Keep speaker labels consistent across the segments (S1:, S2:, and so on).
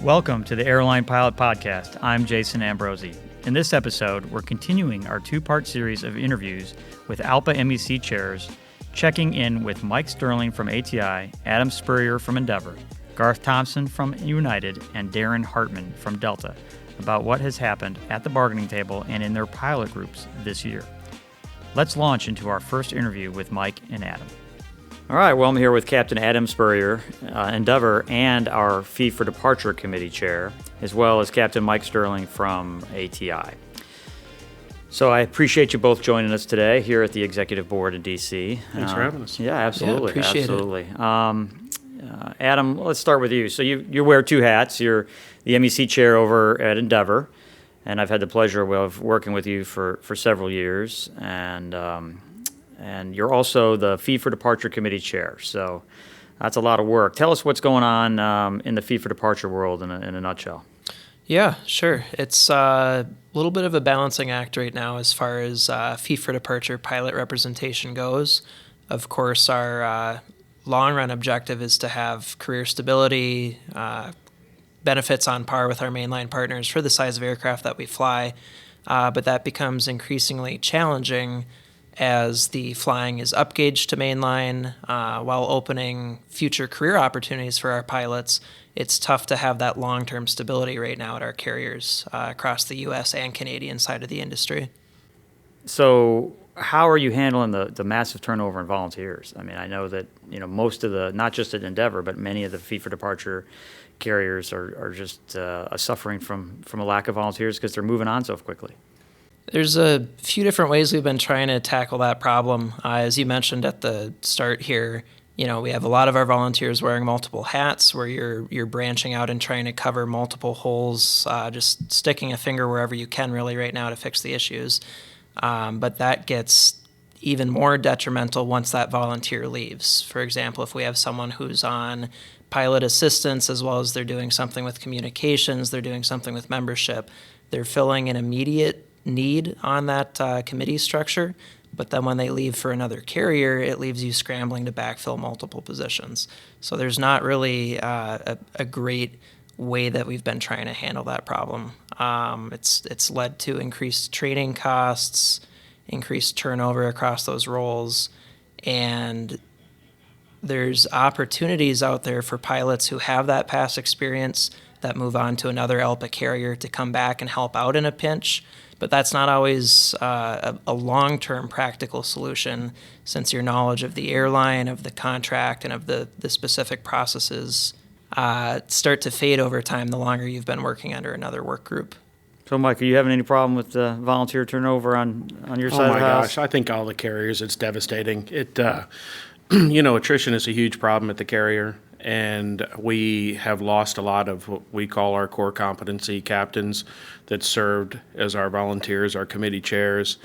S1: Welcome to the Airline Pilot Podcast. I'm Jason Ambrosi. In this episode, we're continuing our two-part series of interviews with ALPA MEC chairs, checking in with Mike Sterling from ATI, Adam Spurrier from Endeavor, Garth Thompson from United, and Darren Hartman from Delta about what has happened at the bargaining table and in their pilot groups this year. Let's launch into our first interview with Mike and Adam. All right, well, I'm here with Captain Adam Spurrier, Endeavor, and our Fee for Departure Committee Chair, as well as Captain Mike Sterling from ATI. So I appreciate you both joining us today here at the Executive Board in D.C.
S2: Thanks for having us.
S1: Yeah, absolutely.
S3: Yeah, appreciate
S1: it. Adam, let's start with you. So you wear two hats. You're the MEC chair over at Endeavor, and I've had the pleasure of working with you for several years, and you're also the Fee for Departure Committee Chair. So that's a lot of work. Tell us what's going on in the Fee for Departure world in a nutshell.
S3: Yeah, sure. It's a little bit of a balancing act right now as far as Fee for Departure pilot representation goes. Of course, our long-run objective is to have career stability, benefits on par with our mainline partners for the size of aircraft that we fly, but that becomes increasingly challenging as the flying is upgauged to mainline while opening future career opportunities for our pilots. It's tough to have that long-term stability right now at our carriers across the U.S. and Canadian side of the industry.
S1: So how are you handling the massive turnover in volunteers? I mean, I know that most of the, not just at Endeavor, but many of the Fee for Departure carriers are just suffering from a lack of volunteers because they're moving on so quickly.
S3: There's a few different ways we've been trying to tackle that problem. As you mentioned at the start here, we have a lot of our volunteers wearing multiple hats where you're branching out and trying to cover multiple holes, just sticking a finger wherever you can really right now to fix the issues. But that gets even more detrimental once that volunteer leaves. For example, if we have someone who's on pilot assistance as well as they're doing something with communications, they're doing something with membership, they're filling an immediate need on that committee structure, but then when they leave for another carrier, it leaves you scrambling to backfill multiple positions. So there's not really a great way that we've been trying to handle that problem. It's led to increased training costs, increased turnover across those roles, and there's opportunities out there for pilots who have that past experience that move on to another ALPA carrier to come back and help out in a pinch. But that's not always a long-term practical solution, since your knowledge of the airline, of the contract, and of the specific processes start to fade over time the longer you've been working under another work group.
S1: So, Mike, are you having any problem with volunteer turnover on your side of the house?
S2: Oh my gosh, I think all the carriers, it's devastating. Attrition is a huge problem at the carrier, and we have lost a lot of what we call our core competency captains that served as our volunteers, our committee chairs.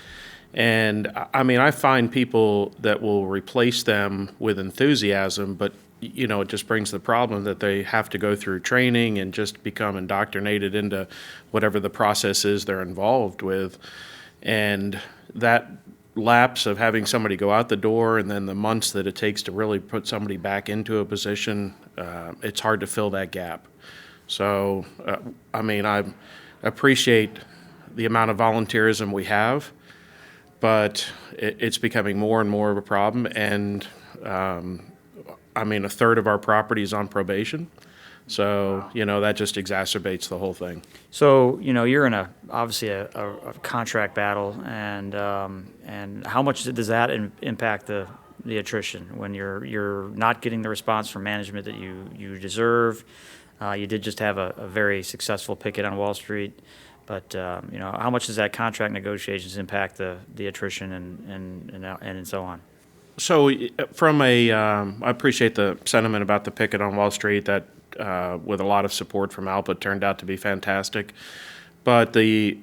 S2: And I mean, I find people that will replace them with enthusiasm, but it just brings the problem that they have to go through training and just become indoctrinated into whatever the process is they're involved with. And that lapse of having somebody go out the door and then the months that it takes to really put somebody back into a position, it's hard to fill that gap. So, I appreciate the amount of volunteerism we have, but it's becoming more and more of a problem. And, a third of our property is on probation. So, that just exacerbates the whole thing.
S1: So, you're in obviously a contract battle, and how much does that impact the attrition when you're not getting the response from management that you deserve? You did just have a very successful picket on Wall Street, but how much does that contract negotiations impact the attrition and so on?
S2: So, I appreciate the sentiment about the picket on Wall Street. That with a lot of support from ALPA, turned out to be fantastic. But the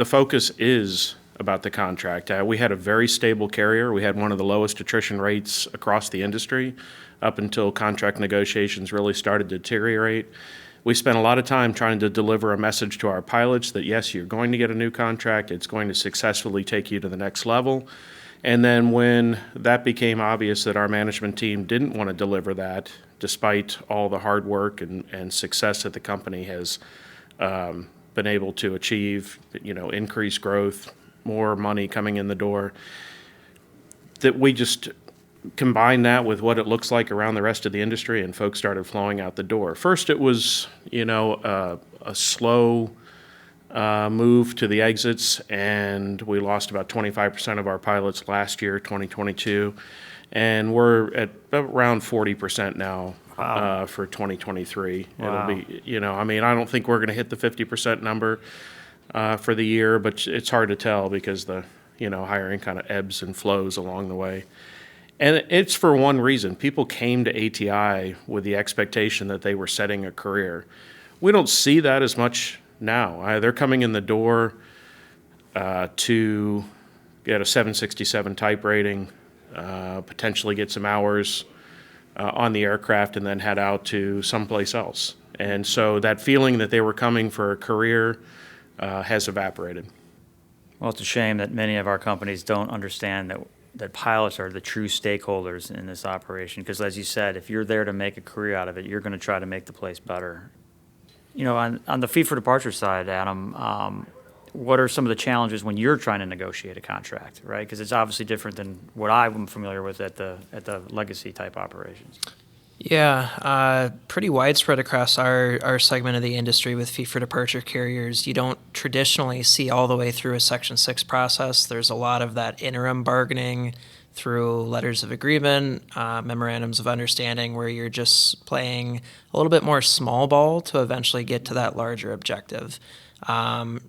S2: focus is about the contract. We had a very stable carrier. We had one of the lowest attrition rates across the industry up until contract negotiations really started to deteriorate. We spent a lot of time trying to deliver a message to our pilots that, yes, you're going to get a new contract. It's going to successfully take you to the next level. And then when that became obvious that our management team didn't want to deliver that, despite all the hard work and success that the company has been able to achieve, increased growth, more money coming in the door, that we just combined that with what it looks like around the rest of the industry, and folks started flowing out the door. First, it was, a slow move to the exits, and we lost about 25% of our pilots last year, 2022, and we're at around 40% now.
S1: Wow.
S2: For 2023.
S1: Wow.
S2: It'll be, I don't think we're going to hit the 50% number for the year, but it's hard to tell because the, hiring kind of ebbs and flows along the way. And it's for one reason. People came to ATI with the expectation that they were setting a career. We don't see that as much now. They're coming in the door to get a 767 type rating, potentially get some hours on the aircraft, and then head out to someplace else. And so that feeling that they were coming for a career has evaporated.
S1: Well, it's a shame that many of our companies don't understand that pilots are the true stakeholders in this operation. Because as you said, if you're there to make a career out of it, you're going to try to make the place better. On the fee for departure side, Adam, what are some of the challenges when you're trying to negotiate a contract, right? Because it's obviously different than what I'm familiar with at the legacy type operations.
S3: Yeah, pretty widespread across our segment of the industry with fee for departure carriers. You don't traditionally see all the way through a Section 6 process. There's a lot of that interim bargaining through letters of agreement, memorandums of understanding, where you're just playing a little bit more small ball to eventually get to that larger objective.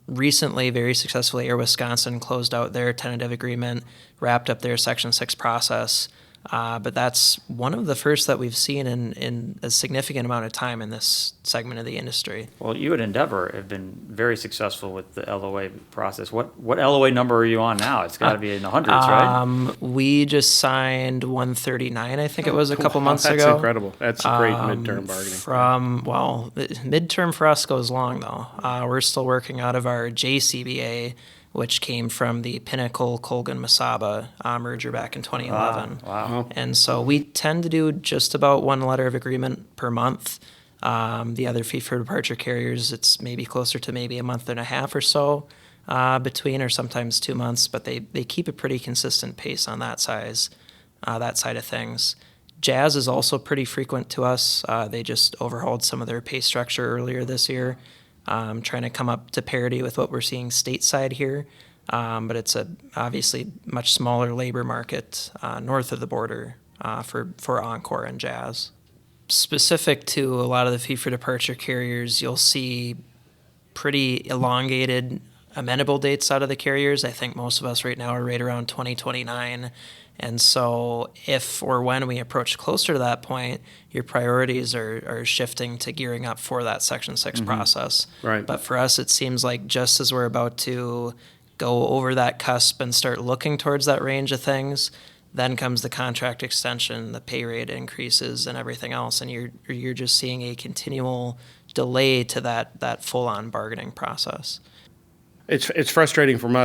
S3: Recently, very successfully, Air Wisconsin closed out their tentative agreement, wrapped up their Section 6 process. But that's one of the first that we've seen in a significant amount of time in this segment of the industry.
S1: Well, you at Endeavor have been very successful with the LOA process. What LOA number are you on now? It's got to be in the hundreds, right?
S3: We just signed 139, I think it was, a couple months ago.
S2: That's incredible. That's a great midterm bargaining.
S3: Midterm for us goes long, though. We're still working out of our JCBA, which came from the Pinnacle Colgan-Masaba merger back in 2011.
S1: Wow.
S3: And so we tend to do just about one letter of agreement per month. The other fee for departure carriers, it's maybe closer to maybe a month and a half or so between, or sometimes 2 months, but they keep a pretty consistent pace on that side of things. Jazz is also pretty frequent to us. They just overhauled some of their pay structure earlier this year. Trying to come up to parity with what we're seeing stateside here. But it's obviously much smaller labor market north of the border for Encore and Jazz. Specific to a lot of the fee-for-departure carriers, you'll see pretty elongated amenable dates out of the carriers. I think most of us right now are right around 2029. And so if or when we approach closer to that point, your priorities are shifting to gearing up for that Section 6 process.
S2: Right.
S3: But for us, it seems like just as we're about to go over that cusp and start looking towards that range of things, then comes the contract extension, the pay rate increases, and everything else. And you're just seeing a continual delay to that full-on bargaining process.
S2: It's frustrating from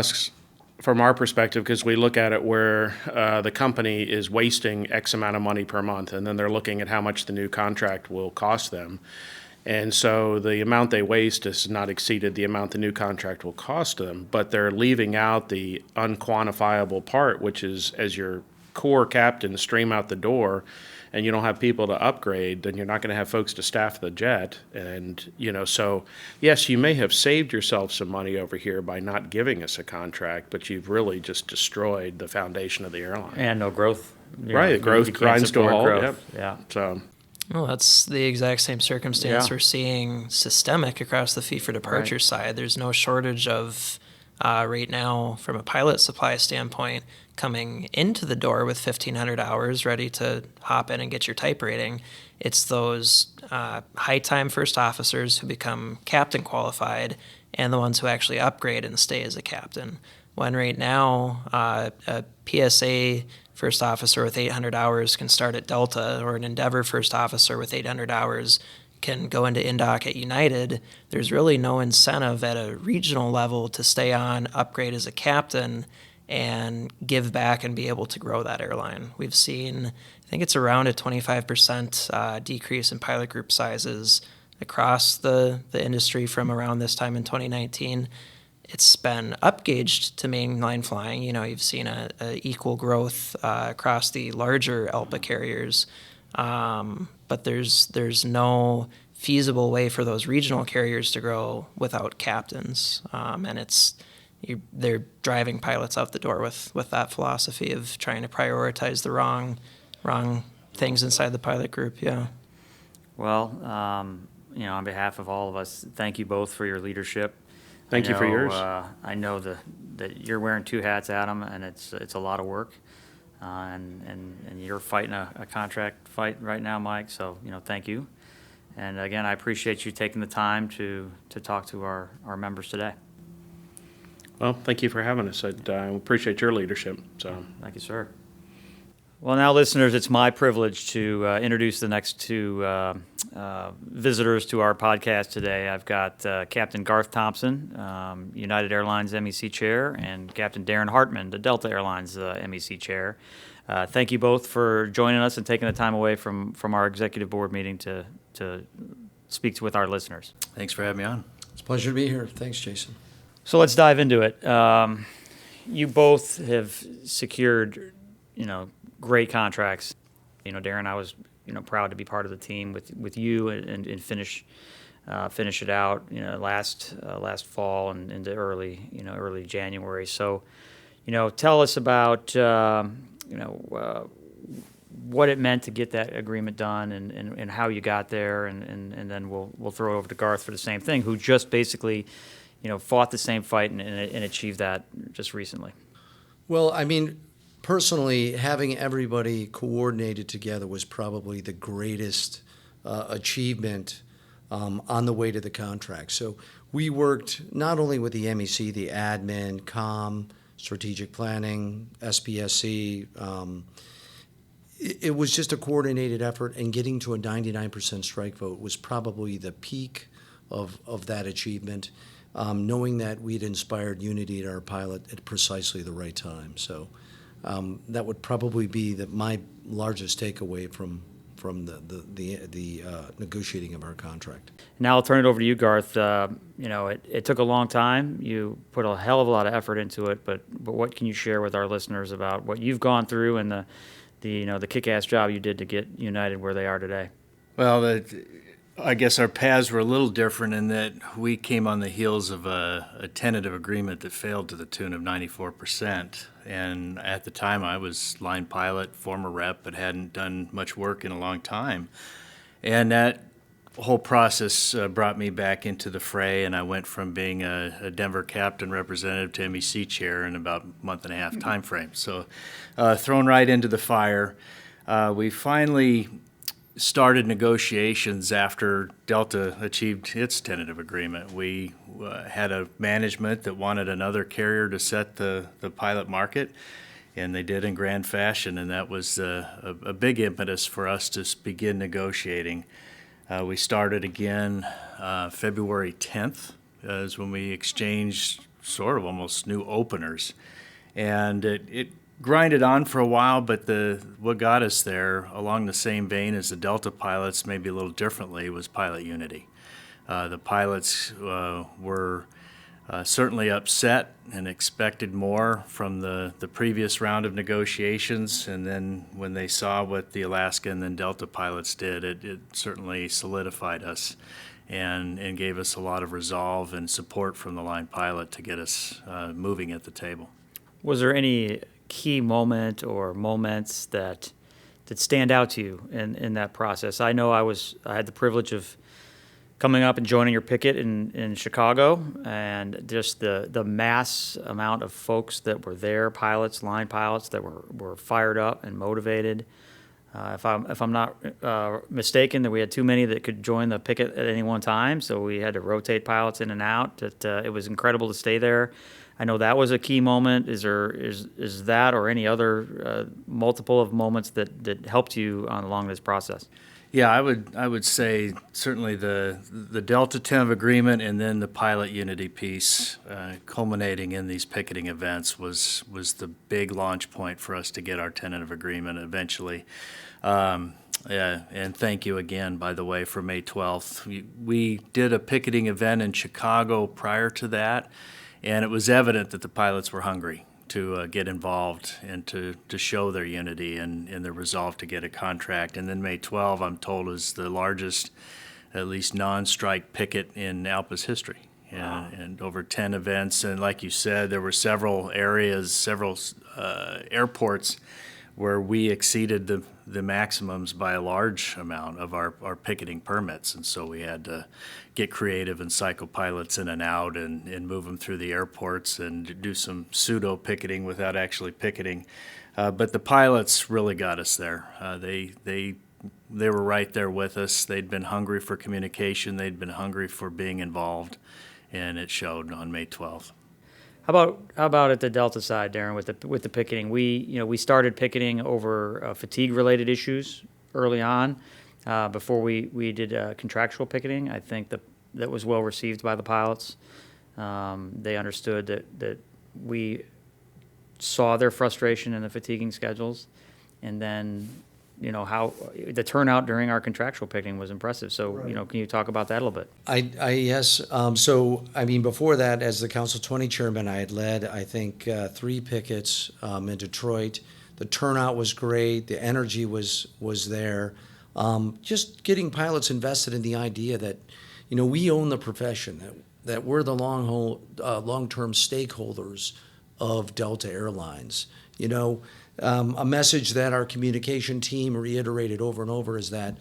S2: our perspective, because we look at it where the company is wasting X amount of money per month, and then they're looking at how much the new contract will cost them. And so the amount they waste has not exceeded the amount the new contract will cost them, but they're leaving out the unquantifiable part, which is as your core captains stream out the door and you don't have people to upgrade, then you're not going to have folks to staff the jet. And, so yes, you may have saved yourself some money over here by not giving us a contract, but you've really just destroyed the foundation of the airline.
S1: And no growth.
S2: Right, growth grinds to a halt. Yep.
S1: Yeah.
S2: So.
S3: Well, that's the exact same circumstance
S1: Yeah.
S3: we're seeing systemic across the fee-for-departure side. There's no shortage of, right now, from a pilot supply standpoint, coming into the door with 1,500 hours ready to hop in and get your type rating. It's those high-time first officers who become captain qualified and the ones who actually upgrade and stay as a captain. When right now, a PSA first officer with 800 hours can start at Delta, or an Endeavor first officer with 800 hours can go into Indoc at United, there's really no incentive at a regional level to stay on, upgrade as a captain, and give back and be able to grow that airline. We've seen, I think it's around a 25% decrease in pilot group sizes across the industry from around this time in 2019. It's been upgauged to mainline flying. You've seen a equal growth across the larger ALPA carriers, but there's no feasible way for those regional carriers to grow without captains, and they're driving pilots out the door with that philosophy of trying to prioritize the wrong things inside the pilot group. Yeah.
S1: Well, on behalf of all of us, thank you both for your leadership.
S2: Thank you for yours.
S1: I know that you're wearing two hats, Adam, and it's a lot of work, and you're fighting a contract fight right now, Mike. So thank you, and again, I appreciate you taking the time to talk to our members today.
S2: Well, thank you for having us. I appreciate your leadership. So
S1: thank you, sir. Well, now, listeners, it's my privilege to introduce the next two visitors to our podcast today. I've got Captain Garth Thompson, United Airlines MEC Chair, and Captain Darren Hartman, the Delta Airlines MEC Chair. Thank you both for joining us and taking the time away from our executive board meeting to speak with our listeners.
S4: Thanks for having me on.
S5: It's a pleasure to be here. Thanks, Jason.
S1: So let's dive into it. You both have secured, great contracts. Darren, I was, proud to be part of the team with you and finish it out, last fall and into early January. So, tell us about, what it meant to get that agreement done and how you got there, and then we'll throw it over to Garth for the same thing, who just basically, fought the same fight and achieved that just recently.
S5: Well, personally, having everybody coordinated together was probably the greatest achievement on the way to the contract. So we worked not only with the MEC, the admin, COM, strategic planning, SPSC. It was just a coordinated effort, and getting to a 99% strike vote was probably the peak of that achievement, knowing that we'd inspired unity at our pilot at precisely the right time. So that would probably be my largest takeaway from the negotiating of our contract.
S1: Now I'll turn it over to you, Garth. It took a long time. You put a hell of a lot of effort into it, but what can you share with our listeners about what you've gone through and the kick-ass job you did to get United where they are today?
S4: Well, I guess our paths were a little different in that we came on the heels of a tentative agreement that failed to the tune of 94%. And at the time, I was line pilot, former rep, but hadn't done much work in a long time. And that whole process brought me back into the fray, and I went from being a Denver captain representative to MEC chair in about a month and a half time frame. So thrown right into the fire. We finally started negotiations after Delta achieved its tentative agreement. We had a management that wanted another carrier to set the pilot market, and they did in grand fashion, and that was a big impetus for us to begin negotiating. We started again February 10th is when we exchanged sort of almost new openers, and it grinded on for a while, but what got us there, along the same vein as the Delta pilots, maybe a little differently, was pilot unity. The pilots were certainly upset and expected more from the previous round of negotiations, and then when they saw what the Alaska and then Delta pilots did, it certainly solidified us and gave us a lot of resolve and support from the line pilot to get us moving at the table.
S1: Was there any key moment or moments that stand out to you in that process? I know I had the privilege of coming up and joining your picket in Chicago, and just the mass amount of folks that were there, pilots, line pilots, that were fired up and motivated. If I'm not mistaken, that we had too many that could join the picket at any one time, so we had to rotate pilots in and out. It was incredible to stay there. I know that was a key moment. Is that or any other multiple of moments that helped you along this process?
S4: Yeah, I would say certainly the Delta tentative agreement and then the pilot unity piece, culminating in these picketing events, was the big launch point for us to get our tentative agreement eventually. Yeah, and thank you again, by the way, for May 12th. We did a picketing event in Chicago prior to that, and it was evident that the pilots were hungry to get involved and to show their unity and their resolve to get a contract. And then May 12, I'm told, is the largest, at least non-strike picket in ALPA's history.
S1: Wow.
S4: And over 10 events. And like you said, there were several areas, several airports where we exceeded the maximums by a large amount of our picketing permits. And so we had to get creative and cycle pilots in and out and move them through the airports and do some pseudo picketing without actually picketing. But the pilots really got us there. They were right there with us. They'd been hungry for communication. They'd been hungry for being involved, and it showed on May 12th.
S1: How about at the Delta side, Darren, with the picketing? We started picketing over fatigue-related issues early on before we did contractual picketing. I think that was well received by the pilots. They understood that we saw their frustration in the fatiguing schedules, and then how the turnout during our contractual picketing was impressive. So,
S5: Right.
S1: Can you talk about that a little bit?
S5: Yes. Before that, as the Council 20 chairman, I had led, I think, 3 pickets in Detroit. The turnout was great. The energy was there. Just getting pilots invested in the idea that, we own the profession, that we're the long-term stakeholders of Delta Airlines. A message that our communication team reiterated over and over is that,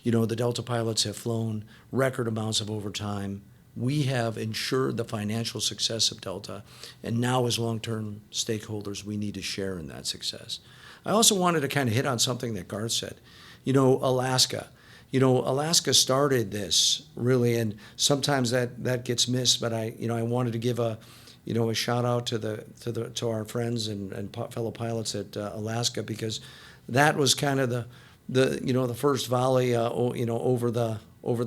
S5: the Delta pilots have flown record amounts of overtime. We have ensured the financial success of Delta, and now as long-term stakeholders, we need to share in that success. I also wanted to kind of hit on something that Garth said. Alaska. Alaska started this really, and sometimes that gets missed. But I wanted to give a shout out to our friends and fellow pilots at Alaska, because that was kind of the first volley over the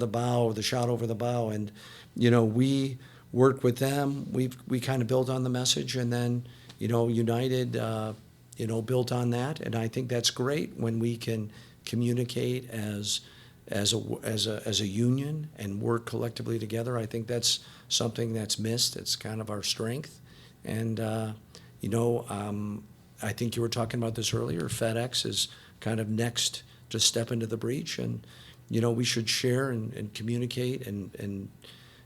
S5: bow, the shot over the bow, and we worked with them. We kind of built on the message, and then United built on that, and I think that's great when we can communicate as a union and work collectively together. I think that's something that's missed. It's kind of our strength. And, I think you were talking about this earlier. FedEx is kind of next to step into the breach. And, we should share and communicate and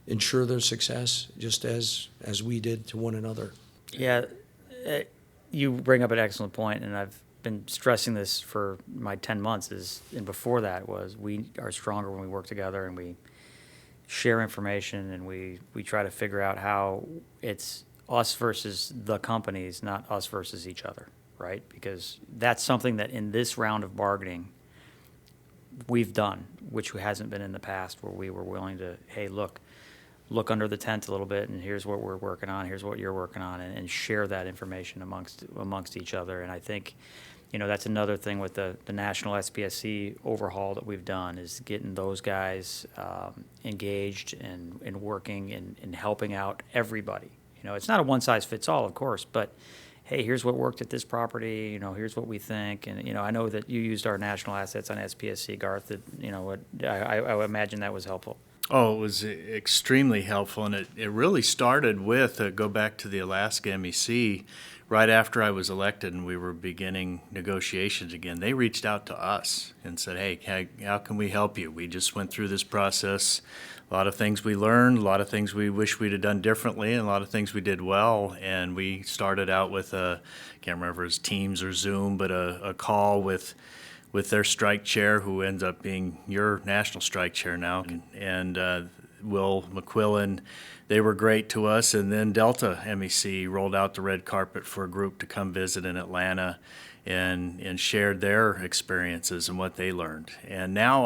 S5: ensure their success just as we did to one another.
S1: Yeah, you bring up an excellent point, and I've been stressing this for my 10 months and before that was we are stronger when we work together and we share information, and we try to figure out how it's us versus the companies, not us versus each other, right? Because that's something that in this round of bargaining we've done, which hasn't been in the past, where we were willing to, hey, look under the tent a little bit, and here's what we're working on, here's what you're working on, and share that information amongst each other. And I think, that's another thing with the national SPSC overhaul that we've done, is getting those guys engaged and working and helping out everybody. It's not a one-size-fits-all, of course, but hey, here's what worked at this property, here's what we think. And, I know that you used our national assets on SPSC, Garth, that, I would imagine that was helpful.
S4: Oh, it was extremely helpful, and it really started with, go back to the Alaska MEC, right after I was elected and we were beginning negotiations again. They reached out to us and said, hey, how can we help you? We just went through this process. A lot of things we learned, a lot of things we wish we'd have done differently, and a lot of things we did well. And we started out with can't remember if it was Teams or Zoom, but a call with their strike chair, who ends up being your national strike chair now, and Will McQuillan. They were great to us. And then Delta MEC rolled out the red carpet for a group to come visit in Atlanta and shared their experiences and what they learned. And now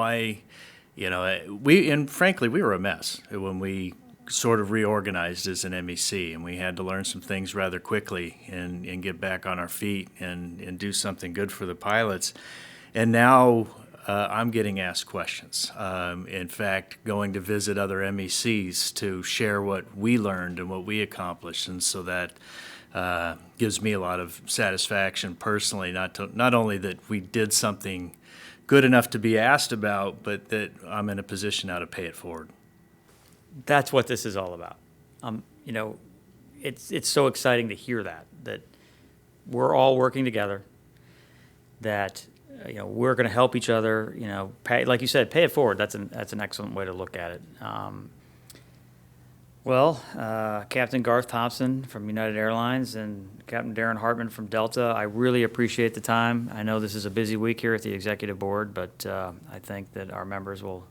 S4: frankly, we were a mess when we sort of reorganized as an MEC, and we had to learn some things rather quickly and get back on our feet and do something good for the pilots. And now I'm getting asked questions. In fact, going to visit other MECs to share what we learned and what we accomplished, and so that gives me a lot of satisfaction personally, not only that we did something good enough to be asked about, but that I'm in a position now to pay it forward.
S1: That's what this is all about. It's so exciting to hear that we're all working together, that we're going to help each other. Like you said, pay it forward. That's an excellent way to look at it. Captain Garth Thompson from United Airlines and Captain Darren Hartman from Delta, I really appreciate the time. I know this is a busy week here at the Executive Board, but I think that our members will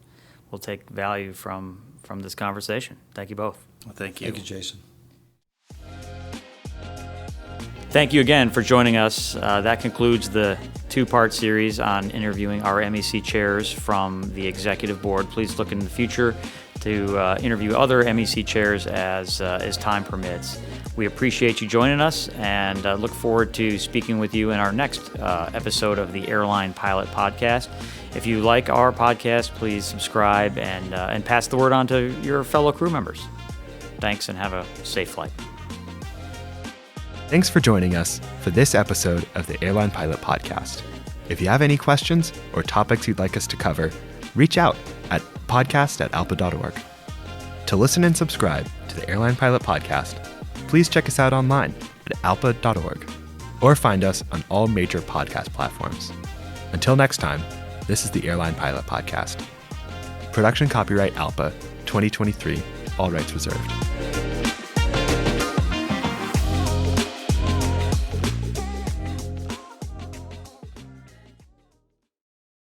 S1: take value from this conversation. Thank you both.
S4: Well, thank you.
S5: Thank you, Jason.
S1: Thank you again for joining us. That concludes the two-part series on interviewing our MEC chairs from the Executive Board. Please look in the future to interview other MEC chairs as time permits. We appreciate you joining us and look forward to speaking with you in our next episode of the Airline Pilot Podcast. If you like our podcast, please subscribe and pass the word on to your fellow crew members. Thanks, and have a safe flight.
S6: Thanks for joining us for this episode of the Airline Pilot Podcast. If you have any questions or topics you'd like us to cover, reach out at podcast@alpa.org. To listen and subscribe to the Airline Pilot Podcast, please check us out online at alpa.org or find us on all major podcast platforms. Until next time, this is the Airline Pilot Podcast. Production copyright ALPA 2023, all rights reserved.